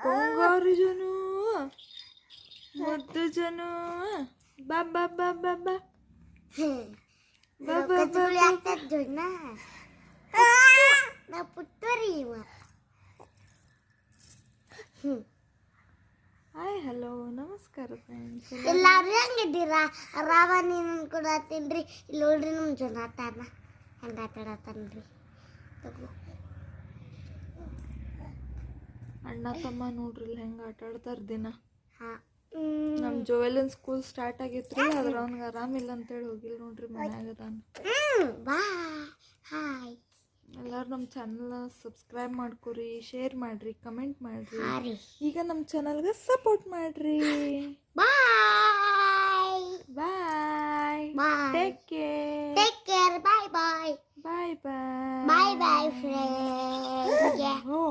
ಬಂಗಾರು ಜನು ಮುದ್ದು ಜನು ಬಾ ಬಾ ಬಾ ಬಾ ಬಾ ಹಾಯ್ ಹಲೋ ನಮಸ್ಕಾರ ಫ್ರೆಂಡ್ಸ್, ಎಲ್ಲಾರು ಹೆಂಗಿದ್ದೀರಾ? ರಾವ ನೀನು ಕೂಡ ತಿನ್ರಿ. ಇಲ್ಲಿ ನೋಡ್ರಿ ನಮ್ಮ ಜೊನಾತನ ಹೆಂಗ ಆಟಾಡತಾನ್ರಿ. ಅಣ್ಣ ತಮ್ಮ ನೋಡ್ರಿ ಹೆಂಗೆ ಆಟ ಆಡ್ತಾರ ದಿನ. ಹಾ, ನಮ್ಮ ಜೋವೆಲನ್ ಸ್ಕೂಲ್ ಸ್ಟಾರ್ಟ್ ಆಗೈತ್ರಿ, ಆದ್ರೆ ಅವ್ನಿಗೆ ಆರಾಮಿಲ್ಲ ಅಂತೇಳಿ ಹೋಗಿಲ್ಲ ನೋಡ್ರಿ, ಮನ್ಯಾಗ ಅದಾನ. ಬಾಯ್. ಹಾಯ್. ಎಲ್ಲರೂ ನಮ್ಮ ಚಾನಲ್ನ ಸಬ್ಸ್ಕ್ರೈಬ್ ಮಾಡ್ಕೊರಿ, ಶೇರ್ ಮಾಡ್ರಿ, ಕಮೆಂಟ್ ಮಾಡ್ರಿ. ಈಗ ನಮ್ಮ ಚಾನಲ್ಗೆ ಸಪೋರ್ಟ್ ಮಾಡ್ರಿ. Bye bye. Take care. Bye bye. Bye bye. Bye bye friends. ಹೋ